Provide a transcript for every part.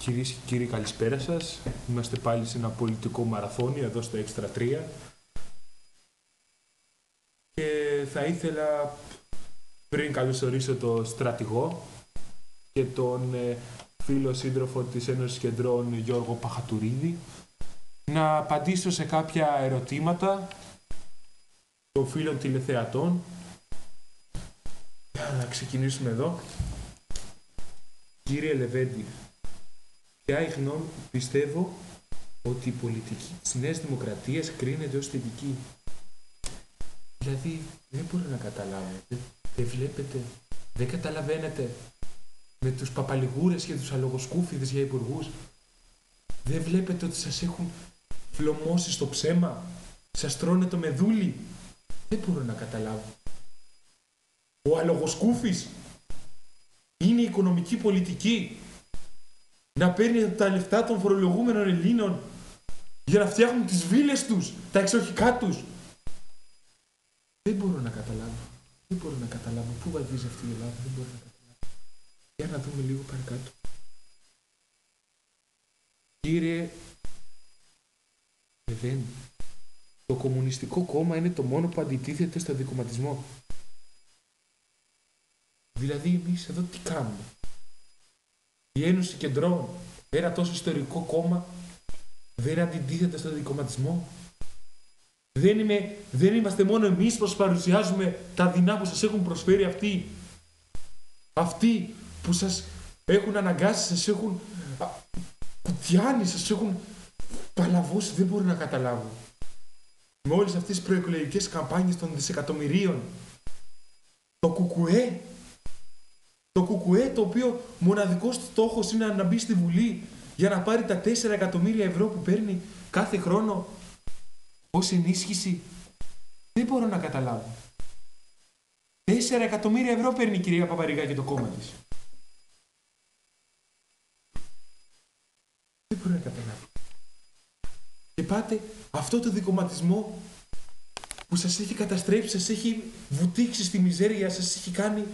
Κυρίες και κύριοι, καλησπέρα σας. Είμαστε πάλι σε ένα πολιτικό μαραθώνιο εδώ στο Extra 3. Και θα ήθελα, πριν καλωσορίσω τον στρατηγό και τον φίλο σύντροφο της Ένωσης Κεντρών Γιώργο Παχατουρίδη, να απαντήσω σε κάποια ερωτήματα των φίλων τηλεθεατών. Να ξεκινήσουμε εδώ. Κύριε Λεβέντη, ποια η γνώμη που πιστεύω ότι η πολιτική της Νέας Δημοκρατίας κρίνεται ως θετική? Δηλαδή, δεν μπορώ να καταλάβω. Δεν βλέπετε, δεν καταλαβαίνετε με τους παπαλιγούρες και τους αλογοσκούφιδες για υπουργούς. Δεν βλέπετε ότι σας έχουν φλωμώσει στο ψέμα, σας τρώνε το μεδούλι. Δεν μπορώ να καταλάβω. Ο αλογοσκούφης είναι η οικονομική πολιτική. Να παίρνει τα λεφτά των φορολογούμενων Ελλήνων για να φτιάχνουν τις βίλες τους, τα εξοχικά τους. Δεν μπορώ να καταλάβω. Δεν μπορώ να καταλάβω. Πού βαδίζει αυτή η Ελλάδα, δεν μπορώ να καταλάβω. Για να δούμε λίγο παρακάτω. Κύριε Λεβέντη, το Κομμουνιστικό Κόμμα είναι το μόνο που αντιτίθεται στο δικομματισμό. Δηλαδή εμείς εδώ τι κάνουμε? Η Ένωση Κεντρών, ένα τόσο ιστορικό κόμμα, δεν αντιτίθεται στο δικομματισμό. Δεν είμαστε μόνο εμείς που σας παρουσιάζουμε τα δεινά που σας έχουν προσφέρει αυτοί. Αυτοί που σας έχουν αναγκάσει, σας έχουν κουτιάνει, σας έχουν παλαβώσει. Δεν μπορώ να καταλάβω. Με όλες αυτές τις προεκλογικές καμπάνιες των δισεκατομμυρίων. Το κουκουέ, το οποίο μοναδικός στόχος είναι να μπει στη Βουλή για να πάρει τα 4 εκατομμύρια ευρώ που παίρνει κάθε χρόνο ως ενίσχυση. Δεν μπορώ να καταλάβω. 4 εκατομμύρια ευρώ παίρνει η κυρία Παπαρηγάκη το κόμμα της. Δεν μπορώ να καταλάβω. Και πάτε αυτό το δικομματισμό που σας έχει καταστρέψει, σας έχει βουτήξει στη μιζέρια, σας έχει κάνει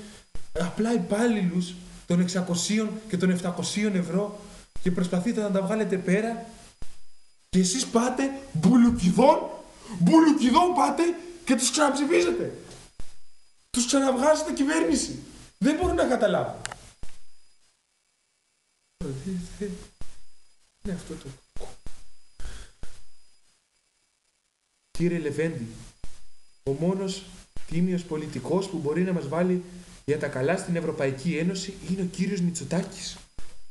απλά υπάλληλους των 600 και των 700 ευρώ και προσπαθείτε να τα βγάλετε πέρα και εσείς πάτε μπουλουκιδών πάτε και τους ξαναψηφίζετε. Τους ξαναβγάζετε κυβέρνηση. Δεν μπορώ να καταλάβω. Είναι αυτό το... Κύριε Λεβέντη, ο μόνος τίμιος πολιτικός που μπορεί να μας βάλει για τα καλά στην Ευρωπαϊκή Ένωση είναι ο κύριος Μητσοτάκης.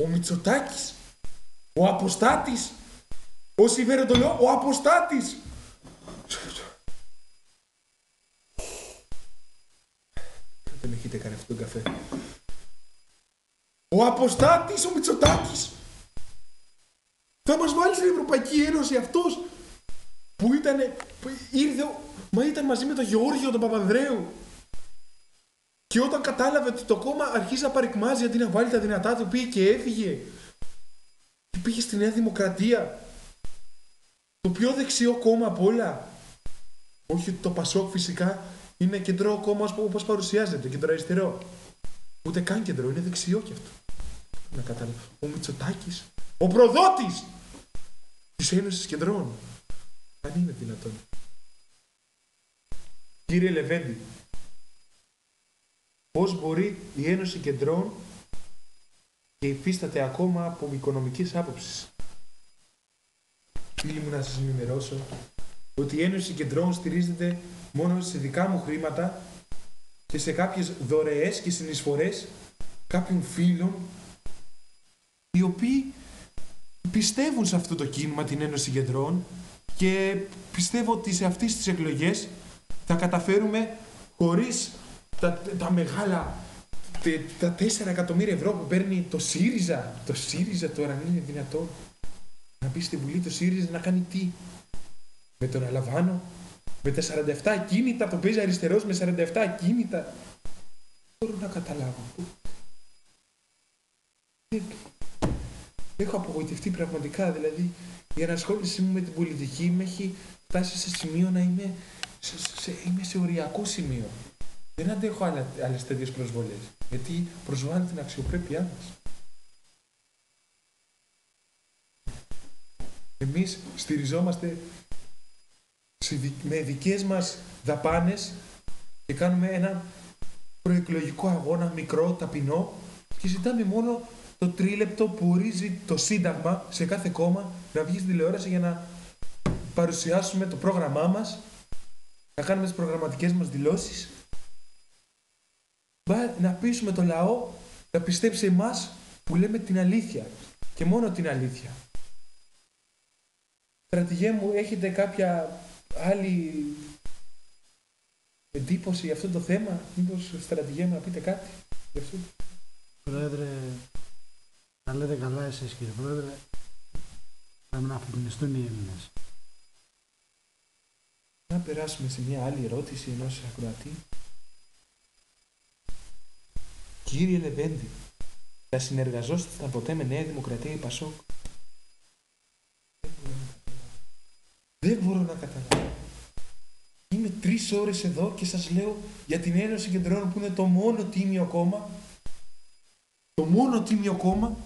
Ο Μητσοτάκης. Ο αποστάτης. Ο Σιβερετολό. Ο αποστάτης. Δεν έχετε κάνει αυτόν τον καφέ. Ο αποστάτης, ο Μητσοτάκης. Θα μας βάλει στην Ευρωπαϊκή Ένωση αυτός που ήταν μαζί με τον Γεώργιο τον Παπανδρέου. Και όταν κατάλαβε ότι το κόμμα αρχίζει να παρικμάζει αντί να βάλει τα δυνατά του, πήγε και έφυγε. Και πήγε στη Νέα Δημοκρατία. Το πιο δεξιό κόμμα απ' όλα. Όχι ότι το Πασόκ φυσικά είναι κεντρό κόμμα όπως παρουσιάζεται, κεντροαριστερό. Ούτε καν κεντρό, είναι δεξιό κι αυτό. Να καταλάβω. Ο Μητσοτάκης, ο προδότης της Ένωσης Κεντρών. Αν είναι δυνατόν. Κύριε Λεβέντη, πώς μπορεί η Ένωση Κεντρών και υφίσταται ακόμα από οικονομικής άποψης? Φίλοι μου, να σας ενημερώσω ότι η Ένωση Κεντρών στηρίζεται μόνο σε δικά μου χρήματα και σε κάποιες δωρεές και συνεισφορές κάποιων φίλων οι οποίοι πιστεύουν σε αυτό το κίνημα, την Ένωση Κεντρών, και πιστεύω ότι σε αυτές τις εκλογές θα καταφέρουμε χωρίς τα μεγάλα, τα 4 εκατομμύρια ευρώ που παίρνει το ΣΥΡΙΖΑ. Το ΣΥΡΙΖΑ τώρα, αν είναι δυνατόν να μπει στη Βουλή το ΣΥΡΙΖΑ να κάνει τι? Με τον Αλαβάνο, με τα 47 ακίνητα, το παίζει αριστερός με 47 ακίνητα. Δεν μπορώ να καταλάβω. Έχω απογοητευτεί πραγματικά, δηλαδή η ενασχόλησή μου με την πολιτική με έχει φτάσει σε σημείο να είμαι σε οριακό σημείο. Δεν αντέχω άλλες τέτοιες προσβολές, γιατί προσβάλλουν την αξιοπρέπειά μας. Εμείς στηριζόμαστε με δικές μας δαπάνες και κάνουμε ένα προεκλογικό αγώνα μικρό, ταπεινό και ζητάμε μόνο το τρίλεπτο που ορίζει το Σύνταγμα σε κάθε κόμμα να βγει στην τηλεόραση για να παρουσιάσουμε το πρόγραμμά μας, να κάνουμε τις προγραμματικές μας δηλώσεις, να πείσουμε το λαό να πιστέψει εμάς που λέμε την αλήθεια και μόνο την αλήθεια. Στρατηγέ μου, έχετε κάποια άλλη εντύπωση για αυτό το θέμα? Μήπως, στρατηγέ μου, να πείτε κάτι για αυτό? Πρόεδρε, τα λέτε καλά εσείς, κύριε Πρόεδρε. Πρέπει να αφυπνιστούν οι Έλληνες. Να περάσουμε σε μια άλλη ερώτηση ενός ακροατή. Κύριε Λεβέντη, θα συνεργαζόσασταν ποτέ με Νέα Δημοκρατία ή Πασόκ? Δεν μπορώ να καταλάβω. Είμαι 3 ώρες εδώ και σας λέω για την Ένωση Κεντρών που είναι το μόνο τίμιο κόμμα. Το μόνο τίμιο κόμμα.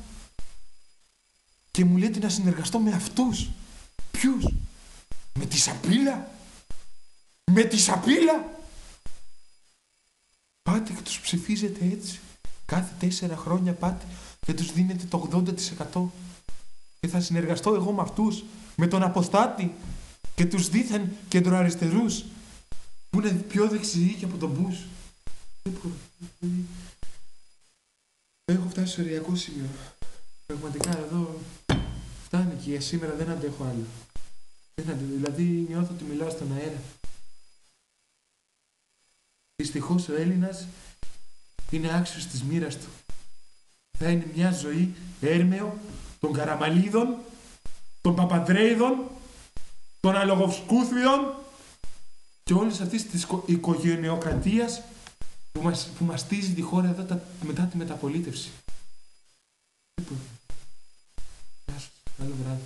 Και μου λέτε να συνεργαστώ με αυτούς. Ποιους? Με τη Σαπίλα? Με τη Σαπίλα? Πάτε και τους ψηφίζετε έτσι. Κάθε 4 χρόνια πάτε και τους δίνετε το 80%. Και θα συνεργαστώ εγώ με αυτούς, με τον Αποστάτη και τους δίθεν κεντροαριστερούς που είναι πιο δεξιοί και από τον Μπούς. Έχω φτάσει στο οριακό σημείο. Πραγματικά εδώ φτάνει και για σήμερα δεν αντέχω άλλο. Δηλαδή νιώθω ότι μιλάω στον αέρα. Δυστυχώς ο Έλληνας είναι άξιος της μοίρας του. Θα είναι μια ζωή έρμεο των Καραμαλίδων, των Παπαντρέιδων, των Αλογοσκούθιδων και όλης αυτής της οικογενειοκρατίας που μαστίζει τη χώρα εδώ μετά τη μεταπολίτευση. Γεια σας. Καλό βράδυ.